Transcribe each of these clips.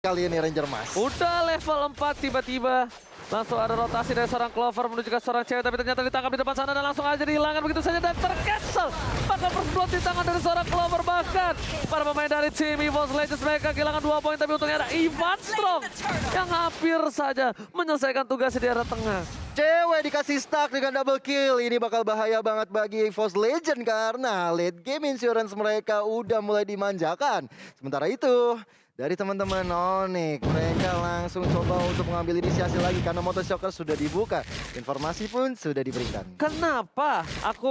kali ini Ranger Mas. Udah level 4 tiba-tiba. Langsung ada rotasi dari seorang Clover menuju ke seorang cewek, tapi ternyata ditangkap di depan sana dan langsung aja dihilangkan begitu saja dan tercancel. Maka first blood di tangan dari seorang Clover, bahkan para pemain dari tim EVOS Legends mereka kehilangan 2 poin, tapi untungnya ada Ivan Strong yang hampir saja menyelesaikan tugasnya di arah tengah. Cewek dikasih stuck dengan double kill. Ini bakal bahaya banget bagi EVOS Legend karena late game insurance mereka udah mulai dimanjakan. Sementara itu, dari teman-teman Onyx, mereka langsung coba untuk mengambil inisiasi lagi karena Moto Shocker sudah dibuka. Informasi pun sudah diberikan. Kenapa?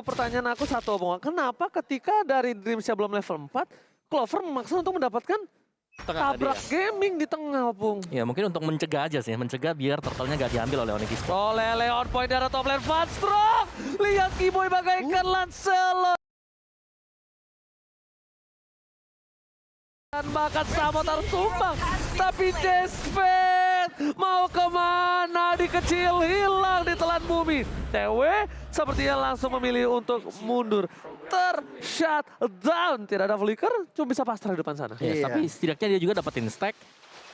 Pertanyaan aku satu omongan. Kenapa ketika dari Dreamsnya belum level 4, Clover memaksa untuk mendapatkan tabrak gaming di tengah, Pung? Ya mungkin untuk mencegah aja sih, mencegah biar turtle-nya gak diambil oleh Onyx Esports. Oleh Leon point dari top lane Van Strong. Lihat Kiboy bagaikan Lancelot. Dan bahkan Samot harus tumbang. Tapi Desvet mau kemana? Di kecil hilang di telan bumi. TW sepertinya langsung memilih untuk mundur. Ter-shut down. Tidak ada flicker, cuma bisa pasrah di depan sana. Iya. Tapi setidaknya dia juga dapetin stack,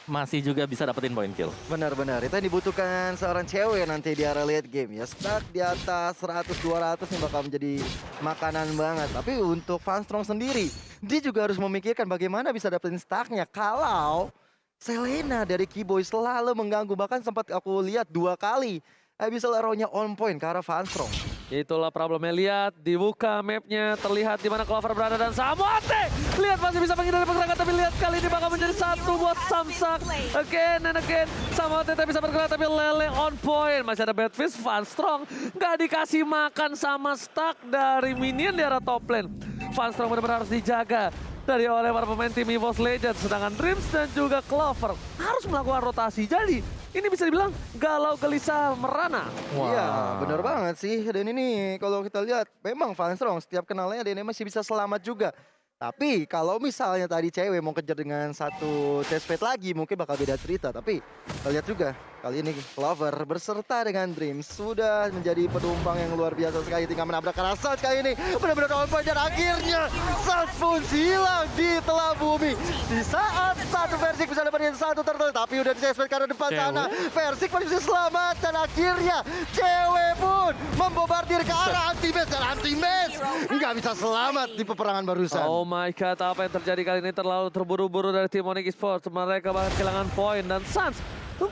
masih juga bisa dapetin point kill. Benar-benar, itu yang dibutuhkan seorang cewek nanti di area late game ya. Stuck di atas 100-200 yang bakal menjadi makanan banget. Tapi untuk Van Strong sendiri, dia juga harus memikirkan bagaimana bisa dapetin stucknya. Kalau Selena dari Kiboy selalu mengganggu, bahkan sempat aku lihat 2 kali. Bisa laronya on point ke arah Van Strong. Itulah problemnya, lihat dibuka mapnya, terlihat di mana Clover berada dan Samote. Lihat masih bisa menghindari pergerakan, tapi lihat kali ini bakal menjadi satu buat Samsak. Again and again, Samote tak bisa bergerak tapi Lele on point. Masih ada Badfish, Van Strong nggak dikasih makan sama stuck dari minion di arah top lane. Van Strong benar-benar harus dijaga dari oleh para pemain tim EVOS Legends, sedangkan Dreams dan juga Clover harus melakukan rotasi. Jadi ini bisa dibilang galau gelisah merana. Iya, benar banget sih. Dan ini kalau kita lihat, memang Van Strong setiap kenalnya dia masih bisa selamat juga. Tapi kalau misalnya tadi cewek mau kejar dengan satu test fate lagi, mungkin bakal beda cerita. Tapi kita lihat juga, kali ini Clover berserta dengan Dreams sudah menjadi penumpang yang luar biasa sekali. Tinggal menabrak arah Salt kali ini. Benar-benar on point dan akhirnya Salt pun hilang di telah bumi. Di saat satu Versik bisa dapetin satu turtle, tapi udah di test fate karena depan sana. Versik masih bisa selamat dan akhirnya cewek pun membobardir ke arah anti-match. Dan anti-match nggak bisa selamat di peperangan barusan. Oh my god, apa yang terjadi kali ini terlalu terburu-buru dari tim Onyx Esports. Mereka bahkan kehilangan poin dan Suns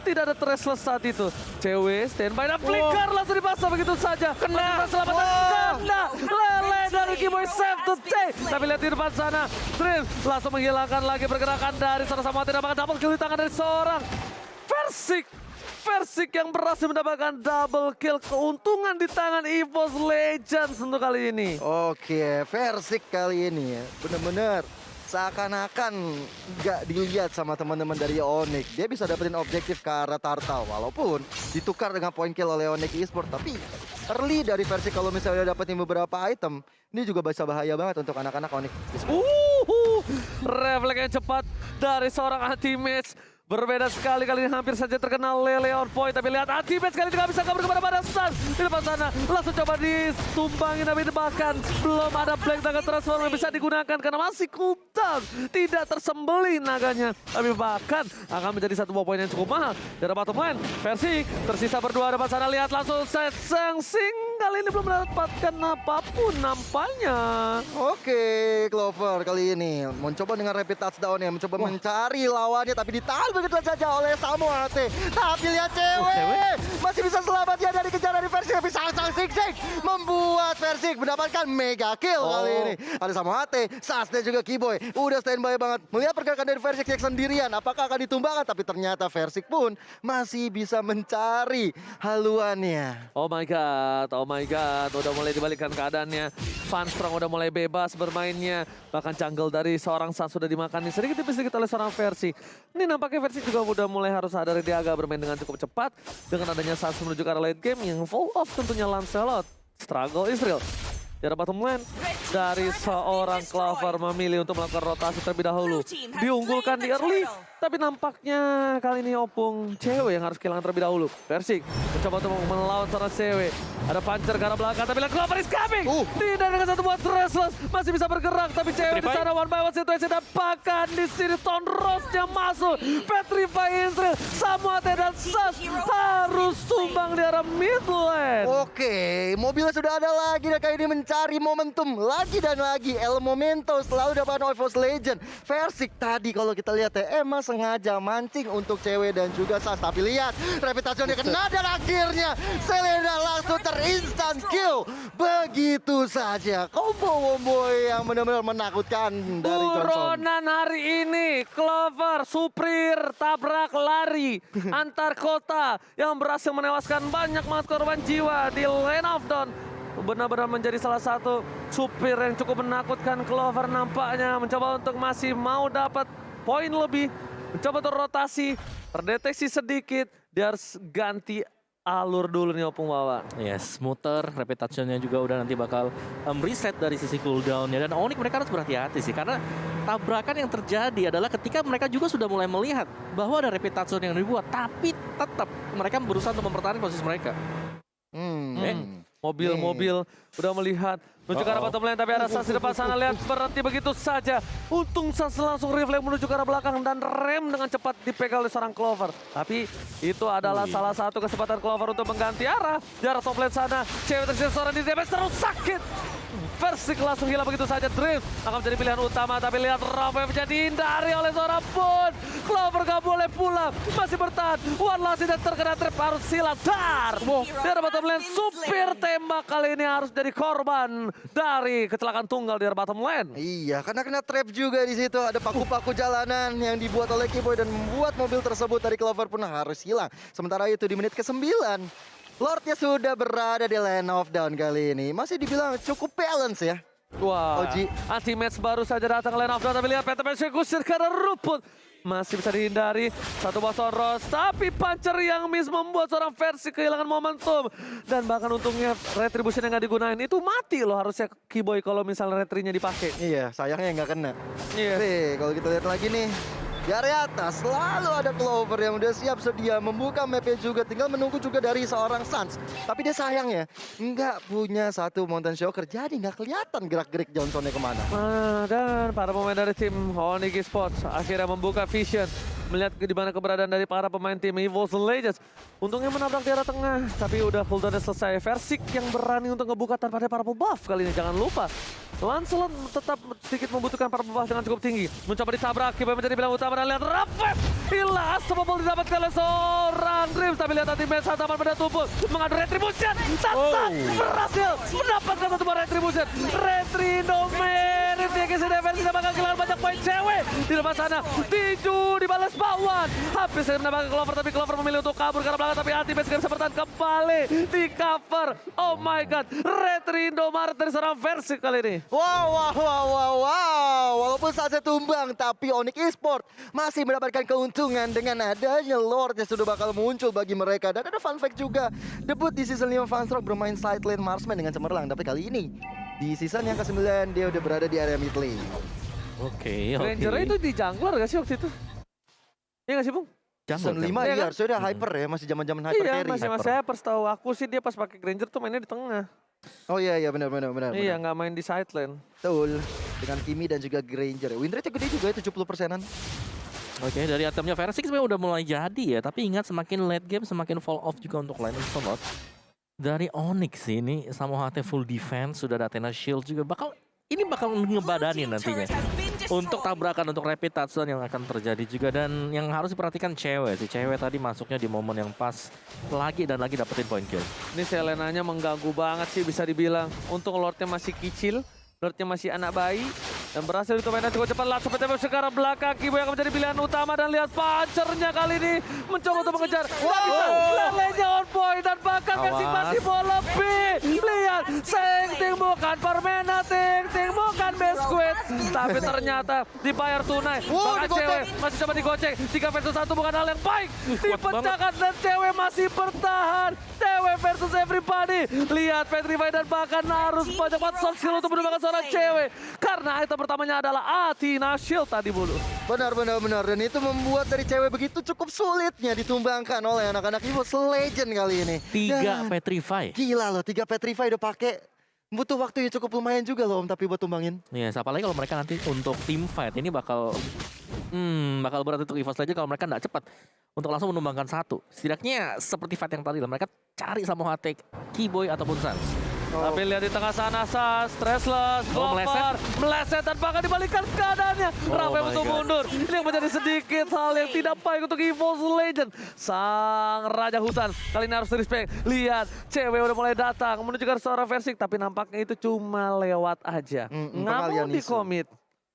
tidak ada Tresles saat itu. CW standby dan flicker langsung dipasang begitu saja. Kena keselamatan, kena Lele dari Kiboy save the day. Tapi lihat di depan sana, Dream langsung menghilangkan lagi pergerakan dari seorang Samoa, tidak bahkan double kill di tangan dari seorang Versik. Versik yang berhasil mendapatkan double kill, keuntungan di tangan EVOS Legends untuk kali ini. Oke, Versik kali ini ya, bener-bener seakan-akan nggak dilihat sama teman-teman dari Onyx. Dia bisa dapetin objektif ke arah Turtle, walaupun ditukar dengan point kill oleh Onyx Esports. Tapi early dari Versik kalau misalnya dapetin beberapa item, ini juga bisa bahaya banget untuk anak-anak Onyx Esports. Refleks yang cepat dari seorang anti-match. Berbeda sekali, kali ini hampir saja terkenal Lele on point. Tapi lihat anti-match kali ini nggak bisa kabur kepada Suns. Di depan sana langsung coba ditumbangin, tapi bahkan belum ada Black Naga Transform yang bisa digunakan karena masih cooldown. Tidak tersembeli naganya. Tapi bahkan akan menjadi satu poin yang cukup mahal. Dari bottom lane, Versik tersisa berdua depan sana. Lihat langsung set Sing. Kali ini belum mendapatkan apapun nampaknya. Oke, Clover kali ini mencoba dengan rapid touchdown ya, mencoba mencari lawannya, tapi ditahan begitu saja oleh Samoate. Tapi lihat cewek masih bisa selamat ya dari kejaran dari Versik, tapi sang Sing membuat Versik mendapatkan mega kill kali ini. Ada Samoate, Sas dan juga Kiboy udah standby banget. Melihat pergerakan dari Versik yang sendirian, apakah akan ditumbangkan? Tapi ternyata Versik pun masih bisa mencari haluannya. Oh my god, udah mulai dibalikkan keadaannya. Van Strong udah mulai bebas bermainnya. Bahkan jungle dari seorang Suns sudah dimakan sedikit demi sedikit oleh seorang Versik. Ini nampaknya Versik juga udah mulai harus sadar dia agak bermain dengan cukup cepat. Dengan adanya Suns menuju ke arah late game yang full off tentunya Lancelot. Struggle is real. Dari bottom lane, dari seorang Clover memilih untuk melakukan rotasi terlebih dahulu. Diunggulkan di early, Tapi nampaknya kali ini Opung cewek yang harus kehilangan terlebih dahulu. Versik mencoba untuk melawan seorang cewek. Ada puncher ke arah belakang, tapi lihat Clover is coming. Tidak dengan satu buat Restless, masih bisa bergerak, tapi cewek di sana one by one situasi dan bahkan di sini Ton Rose-nya masuk. Petrify Israel, Samuate dan Sas harus tumbang di arah mid lane. Oke, mobilnya sudah ada lagi dan kali ini mencari momentum lagi dan lagi. El Momento selalu dapat Voice Legend. Versik tadi kalau kita lihat ya emang sengaja mancing untuk cewek dan juga Sas. Tapi lihat reputasionnya kena dan akhirnya Selena langsung terinstant kill. Begitu saja combo yang benar-benar menakutkan dari Johnson. Buronan hari ini, Clover, Suprir, tabrak lari antar kota yang berhasil menewaskan banyak banget korban jiwa di Lane of Dawn. Benar-benar menjadi salah satu supir yang cukup menakutkan. Clover nampaknya mencoba untuk masih mau dapat poin lebih. Mencoba untuk rotasi, terdeteksi sedikit, dia harus ganti alur dulu nih Opung Wawan. Yes, muter, reputationnya juga udah nanti bakal reset dari sisi cooldownnya. Dan Onyx mereka harus berhati-hati sih, karena tabrakan yang terjadi adalah ketika mereka juga sudah mulai melihat bahwa ada reputation yang dibuat, tapi tetap mereka berusaha untuk mempertahankan posisi mereka. Mobil-mobil udah melihat menuju ke arah bottom lane, tapi ada Sas di depan sana, lihat berhenti begitu saja. Untung Sas langsung refleks menuju ke arah belakang dan rem dengan cepat dipegang oleh seorang Clover. Tapi itu adalah salah satu kesempatan Clover untuk mengganti arah. Di arah top lane sana, cewek tersisa seorang di DPS terus sakit. Versik langsung hilang begitu saja. Drift akan menjadi pilihan utama, tapi lihat Rafa menjadi dihindari oleh seorang Boon. Clover gak boleh pulang, masih bertahan. One last dan terkena trap, harus silat. Dar! Di arah bottom lane, supir tembak kali ini harus jadi korban dari kecelakaan tunggal di arah bottom lane. Iya, karena kena trap juga di situ. Ada paku-paku jalanan yang dibuat oleh Keyboy dan membuat mobil tersebut dari Clover pun harus hilang. Sementara itu di menit ke-9, Lordnya sudah berada di Lane of Dawn kali ini. Masih dibilang cukup balance ya. Wah, Oji. anti-match baru saja datang Lane of Dawn, tapi lihat Peter Kusir karena rumput. Masih bisa dihindari, satu buat Soros, tapi puncher yang miss membuat seorang Versik kehilangan momentum. Dan bahkan untungnya retribution yang nggak digunain, itu mati loh harusnya Keyboy kalau misalnya retrinya dipakai. Iya, sayangnya nggak kena. Iya. Nih, kalau kita lihat lagi nih. Di area atas selalu ada Clover yang udah siap sedia membuka mapnya juga. Tinggal menunggu juga dari seorang Sans. Tapi dia sayang ya, nggak punya satu Mountain Shocker. Jadi nggak kelihatan gerak-gerik Johnsonnya kemana. Dan para pemain dari tim Onyx Esports akhirnya membuka vision. Melihat di mana keberadaan dari para pemain tim Evo's Legends. Untungnya menabrak di arah tengah, tapi udah cooldownnya selesai. Versik yang berani untuk ngebuka tanpa ada para buff kali ini. Jangan lupa, Lancelot tetap sedikit membutuhkan para buff dengan cukup tinggi. Mencoba ditabrak, Keyboy menjadi bilang utama dan lihat Rafet. Hilang, Astomobol didapatkan oleh seorang Dreams. Tapi lihat nanti match Santaman pada tubuh. Mengadu Retribution. Sansa berhasil mendapatkan satu buah Retribution. Retridomen. Investigasi defense tidak bakal kehilangan banyak poin cewek. Di depan sana, Tiju dibalas Bakwan. Habis saya mendapatkan Clover, tapi Clover memilih untuk kabur ke arah belakang. Tapi anti-base gak bisa bertahan kembali. Di cover. Oh my god. Retridomen dari seorang Versik kali ini. Wow. Walaupun saja tumbang, tapi Onyx Esports masih mendapatkan keuntungan dengan adanya Lord yang sudah bakal muncul bagi mereka. Dan ada fun fact juga, debut di season 5 Fansrock bermain side lane Marksman dengan cemerlang. Tapi kali ini, di season yang ke-9 dia udah berada di area mid lane. Oke. Ranger itu di jungler gak sih waktu itu? Iya gak sih Bung? Season 5 Iya iya kan? harusnya udah hyper ya, masih zaman-zaman hyper Iya, carry. masih hyper. Setahu aku sih dia pas pakai Granger tuh mainnya di tengah. Oh iya benar. Iya, nggak main di side lane. Betul. Dengan Kimi dan juga Granger. Win rate gede juga ya, 70%-an. Oke, dari itemnya Versik sebenarnya udah mulai jadi ya. Tapi ingat semakin late game semakin fall off juga untuk Lane of Dawn. Dari Onyx ini sama HT full defense, sudah ada Athena Shield juga. Bakal ngebadanin nantinya. Untuk tabrakan, untuk rapid touchdown yang akan terjadi juga. Dan yang harus diperhatikan cewek. Si cewek tadi masuknya di momen yang pas. Lagi dan lagi dapetin point kill. Ini Selenanya mengganggu banget sih bisa dibilang. Untung Lordnya masih kecil. Lordnya masih anak bayi. Dan berhasil itu mainnya cukup cepat. Langsung PTB sekarang belakang. Keyboy akan menjadi pilihan utama. Dan lihat punchernya kali ini. Mencoba untuk mengejar. Nggak bisa. Lelenya on point. Dan bahkan Versik masih mau lebih. Lihat. Ting bukan permena. Ting bukan biskuit. Tapi ternyata dibayar tunai. Bahkan cewek masih coba digocek. 3 versus 1 bukan hal yang baik. Dipecahkan dan cewek masih bertahan. Cewek versus everybody. Lihat Petrify dan bahkan harus banyak banget soft skill untuk menemukan seorang cewek. Karena item pertamanya adalah Athena Shield tadi Bulu. Benar. Dan itu membuat dari cewek begitu cukup sulitnya ditumbangkan oleh anak-anak EVOS Legend kali ini. 3 Petrify. Gila loh, 3 Petrify udah pakai. Butuh waktu yang cukup lumayan juga loh Om, tapi buat tumbangin. Yes, apalagi kalau mereka nanti untuk team fight ini bakal berat untuk EVOS Legends kalau mereka nggak cepat untuk langsung menumbangkan satu. Setidaknya seperti fight yang tadi lah, mereka cari Samoa Tech, Keyboy ataupun Sans. Tapi lihat di tengah sana Stressless, Glover, meleset dan bahkan dibalikan keadaannya. Rafael my untuk God. mundur. Ini yang menjadi sedikit hal yang tidak baik untuk EVOS Legend. Sang Raja Hutan kali ini harus respect. Lihat, cewek udah mulai datang menuju ke seorang Versik, tapi nampaknya itu cuma lewat aja. Nggak pengalian mau isu. dikomit.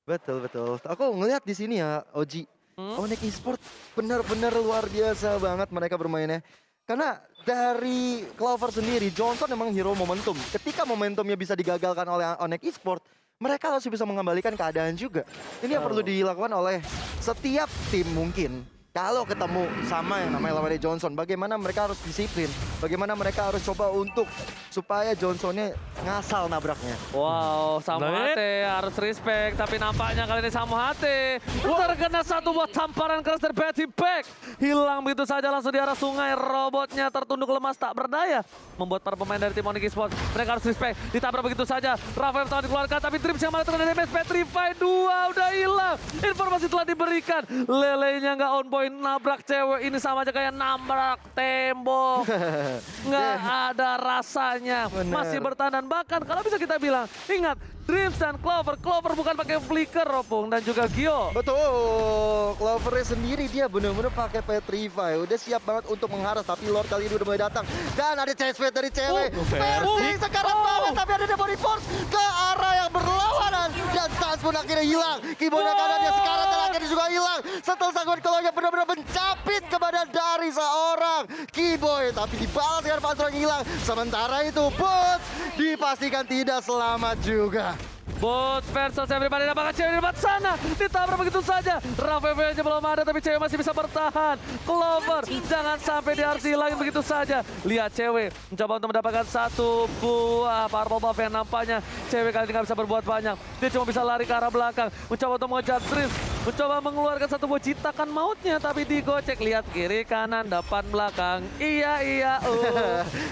Betul. Aku ngelihat di sini ya, Oji. Onyx Esports benar-benar luar biasa banget mereka bermainnya. Karena dari Clover sendiri, Johnson memang hero momentum. Ketika momentumnya bisa digagalkan oleh Onyx Esports, mereka harus bisa mengembalikan keadaan juga. Ini yang perlu dilakukan oleh setiap tim mungkin. Kalau ketemu sama yang namanya lawannya Johnson, bagaimana mereka harus disiplin, bagaimana mereka harus coba untuk supaya Johnsonnya ngasal nabraknya. Wow, Samoa Hate harus respect, tapi nampaknya kali ini Samoa Hate terkena satu buat tamparan keras dari Betty Pack. Hilang begitu saja langsung di arah sungai, robotnya tertunduk lemas tak berdaya. Membuat para pemain dari tim Onyx Esports, mereka harus respect, ditabrak begitu saja. Rafael telah dikeluarkan, tapi Trips yang malah terkena damage. Petrify 2 udah hilang. Informasi telah diberikan, lelenya nggak on point, nabrak cewek ini sama aja kayak nabrak tembok. Nggak ada rasanya. Bener. Masih bertahan, bahkan kalau bisa kita bilang, ingat Dreams dan Clover bukan pakai flicker Opung dan juga Gio. Betul, Clovernya sendiri dia benar-benar pakai Petrify. Udah siap banget untuk mengharas, tapi Lord kali ini udah mulai datang. Dan ada chase fade dari cewek. Versi sekarang banget, tapi ada Demon Force ke arah yang berlawanan. Dan Sans pun akhirnya hilang. Keyboardnya kanannya sekarang terakhir juga hilang. Setelah sanggup keluarnya benar-benar mencapit kepada dari seorang Keyboy. Tapi dibalas dengan panser yang hilang. Sementara itu Boots dipastikan tidak selamat juga. Boots versus everybody, apakah cewek di depan sana? Ditabrak begitu saja. Rafael-nya belum ada, tapi cewek masih bisa bertahan. Clover, jangan sampai di hilangin begitu saja. Lihat cewek mencoba untuk mendapatkan satu buah purple buff yang nampaknya cewek kali ini nggak bisa berbuat banyak. Dia cuma bisa lari ke arah belakang, mencoba untuk mengejar Dreams, mencoba mengeluarkan satu buah citakan mautnya, tapi digocek. Lihat kiri, kanan, depan, belakang. Iya.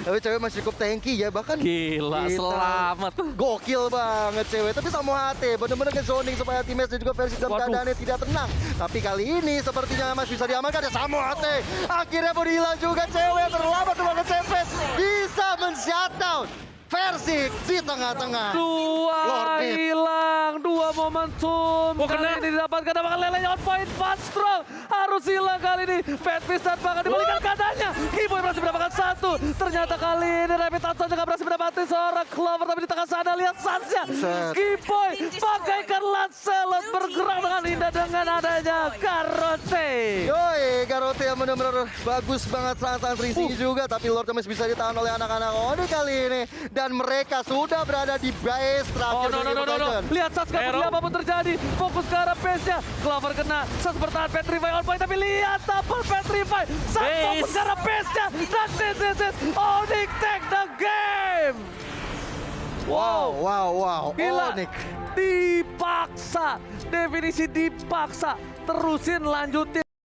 Tapi cewek masih cukup tanky ya, bahkan Gila, selamat. gokil banget cewek. Tapi Samoa Hate bener-bener ke-zoning supaya timnya dan juga versi dalam keadaannya tidak tenang. Tapi kali ini sepertinya masih bisa diamankan ya Samoa Hate. Akhirnya pun hilang juga cewek, terlambat terbangun Sempet. Bisa men-shutdown versi di tengah-tengah. Dua hilang, 2 momentum. Kena. Kali ini didapatkan, apakah lelenya on point, Van Strong harus hilang kali ini. Pet Fist dan bahkan dibalikan keadaannya. Keyboy berhasil mendapatkan 1. Ternyata kali ini Rapid Touch saja nggak berhasil mendapatkan seorang Clover, tapi di tengah sana lihat Sansnya. Keyboy bagaikan Lancelot bergerak dengan indah dengan adanya Garote. Yoi, Garote yang benar-benar bagus banget, sangat-sangat risih juga. Tapi Lord masih bisa ditahan oleh anak-anak Oni kali ini. Dan mereka sudah berada di base terakhir. No. Lihat Sas gak peduli apapun terjadi. Fokus ke arah base-nya. Clover kena. Sas bertahan, Petrify on point. Tapi lihat double Petrify. Sas fokus ke arah base-nya. Dan this. Onyx take the game. Wow. Gila. Onyx. Dipaksa. Definisi dipaksa. Terusin lanjutin.